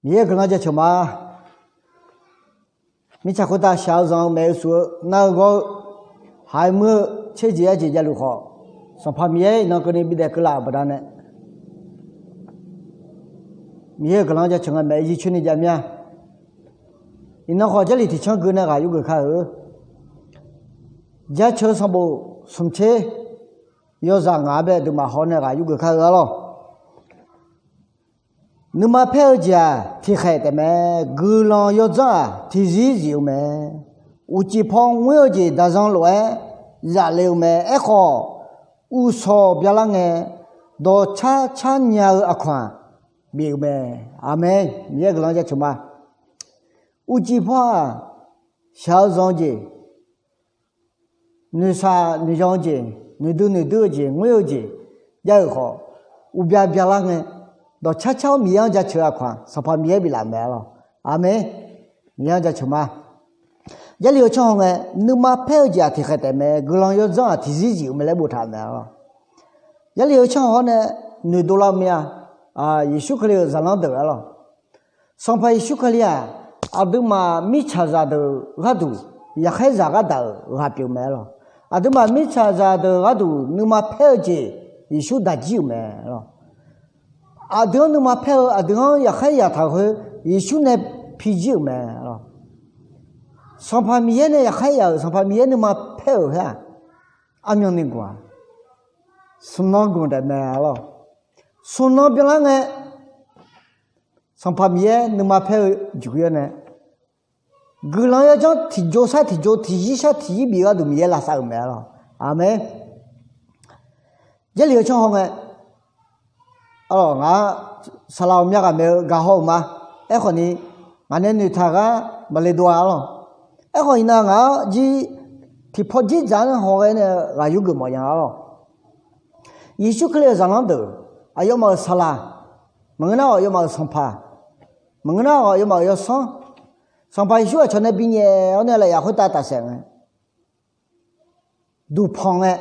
你也跟人家去嘛？你才回答小张没说那个还没切姐姐姐如何？上旁边那个人比得更拉不得呢。你也跟人家去嘛？没一群的见面，你那好这里的唱歌那个有个看哦，家车上不送车，要上岸边都嘛好那个有个看了。你嘛票价提海的咩？狗浪要涨，提日有咩？有几胖我要去打上来，热流咩？哎好，有错别啷个？到差年阿款，明白？阿妹，你也个啷个去嘛？有几胖小张去，你啥你想去？你都去，我要去，也好，有别啷个？到悄米样家去阿款，上旁边比来买了，阿妹，米样家去嘛？一流唱个，你嘛票价提海的咩？狗浪要涨，提日就没来不谈买了。一流唱好呢，你多了没啊？一宿克里热浪得了，上旁一宿克里啊，阿都嘛米查查的阿都，也还热个的阿表买了，阿都嘛米查查的阿都，你嘛票价一宿大就买了。阿德你嘛票阿德也还也他会一宿呢啤酒嘛了，上旁边呢也还有上旁边你嘛票哈，阿娘那个，送那个的嘛了，送那边那个，上旁边你嘛票就个呢，个人要讲提交啥提交提一下提一笔啊都没拉啥个嘛了，阿妹，这里讲好个。哦，我沙拉米个没有搞好嘛？哎，可能俺那女他个没来多了。哎，可能我提破几张好个呢，我有个么样了？一宿可以上浪头，啊，要么沙拉，门那要么上爬，门那要么要上爬一宿穿那边呢，我那来也会打声个，都胖个，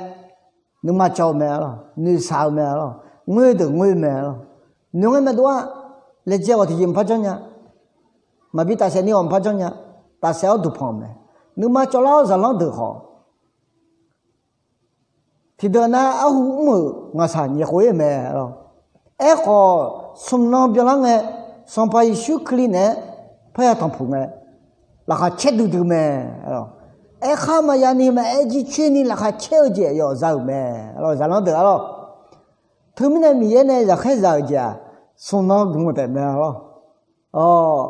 你嘛叫咩了？你啥咩了？我都我没了，你我没多，来接我提进拍张呀，嘛比大些你我拍张呀，大些都胖没，你嘛叫老热浪都好，提到那阿虎么，我啥你会没了，哎好，送浪别啷个，上把一宿克里呢，拍下当铺个，那还吃都没了，哎哈嘛呀你们哎几圈你那还吃着要热没，了热浪得了。他们那米呢，也还热家，送那工的没了。哦，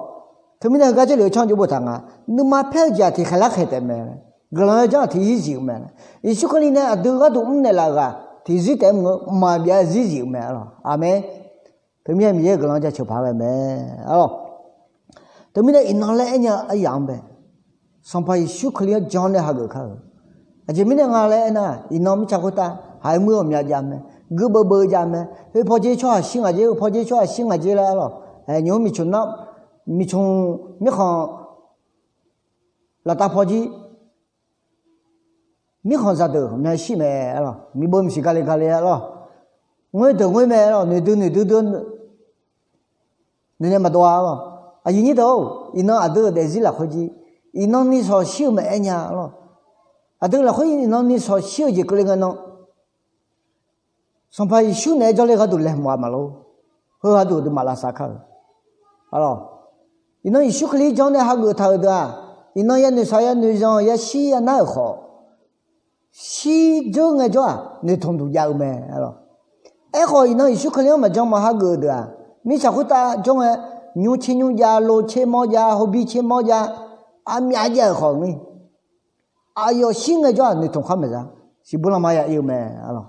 他们那个这流畅就不谈啊，你嘛票价提还拉开的没了，个人讲提一九没了，一宿可里呢，都唔那个，提日的我嘛别日九没了，阿妹，他们米个人家去爬个没，哦，他们那一拿来呢一样呗，上爬一宿可里讲的还个看，而且米那拿来呢，一拿米吃过单，还没有米家没。个不家么？哎，跑去吃新阿姐，跑去吃新阿姐来了。哎，牛米从那米从米行，那大跑去，米行啥都米西没了，米不是咖喱了。我都我没了，你都，你那么多了。啊，你都，你那阿都得是了回去，你那你说小没呢了，阿都了回去，你那你说小就过来个弄。上排一宿呢，叫那个都来摸嘛喽，和他都马拉萨克，好了，你那一宿可以讲呢，还个头的啊，你那也你啥也你讲也洗也难好，洗就我讲你通都要没了，哎好，你那一宿可以嘛讲嘛还个的啊，你啥会打讲个牛切牛家，肉切毛家，后边切毛家，啊面家好呢，啊要洗个讲你通还没着，是不能嘛也有没好了。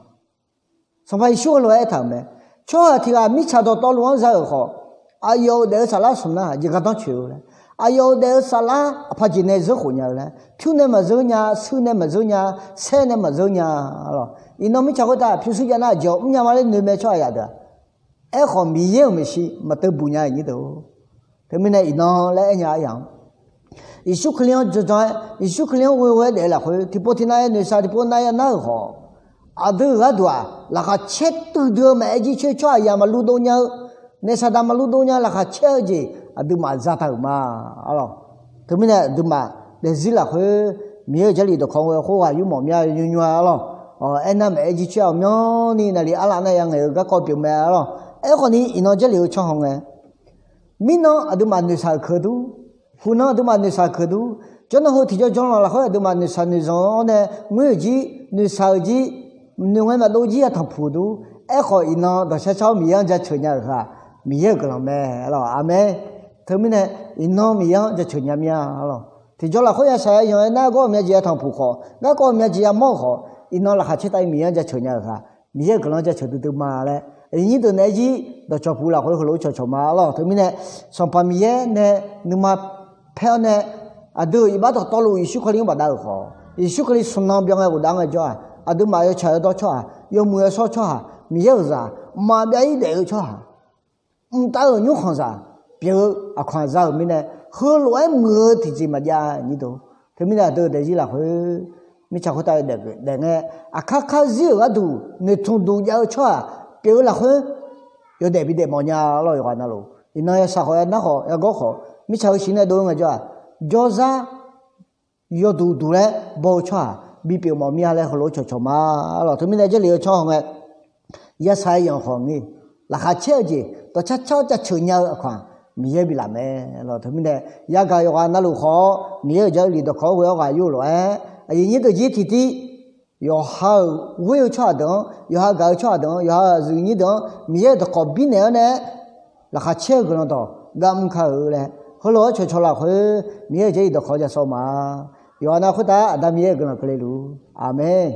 上排修路一趟没，瞧提个米查到道路上好，啊有的啥啦送呐，一个当去了，啊有的啥啦，怕今年是红年了，去年么肉呢，去年么肉呢，三年么肉呢，了，你那米查过他，平时讲那叫，你话嘞你没瞧呀的，哎好米也没洗，没得不呢你都，他们呢一拿来一样，一宿可能就这，一宿可能微的了会，提不提那那啥，提不那也那好。阿都阿多啊，那个吃都买几吃吃呀嘛，路东娘，那啥他们路东娘那个吃去， adu ma zata ma alo thumina adu ma de zila khwe mie jali do khong ho wa yu mo mya yu nywa alo enam e ji chao myo ni na li ala na yang e ga ko pyu me alo e ko ni ino jali ho chong hong e mino adu ma ni sa khdu huno adu ma ni sa khdu chon ho thi jo jong la ho adu ma ni sa ni zo ne ngwe ji ni sa ji ni ngwe ma do ji ya thong phu du e ko ino do cha chao mi yang ja chö nya kha mi ye ko me alo amen thumina ino mi yang ja chö nya mya alo thì cho là khối nhà sai rồi na có mẹ chị thằng phụ khó na có mẹ chị mò khó nó là hạt chế tay miếng cho chơi nhà cả miếng cái nó cho chơi từ mà đấy như từ này gì đó cho phụ là khối lối cho mà lo thì mình này xong pa miếng này nhưng mà theo này đưa bắt đầu to lùi isu khơi liên bắt đầu khó isu khơi xuân năm biang của đang ở cho đưa mà cho chơi đó cho yêu mua số cho miếng ra mà đấy để cho ta ở nhúc không ra biểu khoan ra mình này hứa lỗi mưa thì gì mà ra như đó thế mình là từ đấy chỉ là hơi mình chẳng có tay để nghe khác khác gì ở đâu người thùng đủ giao cho biểu là hơi有得比得毛nhà lo有那路因为xã hội那好要搞好mình chẳng xin này đâu mà cho ra有đủ đủ嘞包cho bị biểu毛nhà嘞好cho mà lo thế mình là chỉ liệu cho họ nghe ya sai yang họ nghe là hạt chơi gì đó chắc cho chơi nhau khoảng miếng bị làm rồi thôi mình đây giá cả của nó lù khó miếng giờ đi được khó với cái yêu rồi như cái gì thì有好会差的有好搞差的有好是你的miếng được có biến này nè là hạt chơi cái nó đó gam khâu này hồi đó cho là hồi miếng giờ được khó cho sao mà有那回答，咱们也跟了可以录，阿门。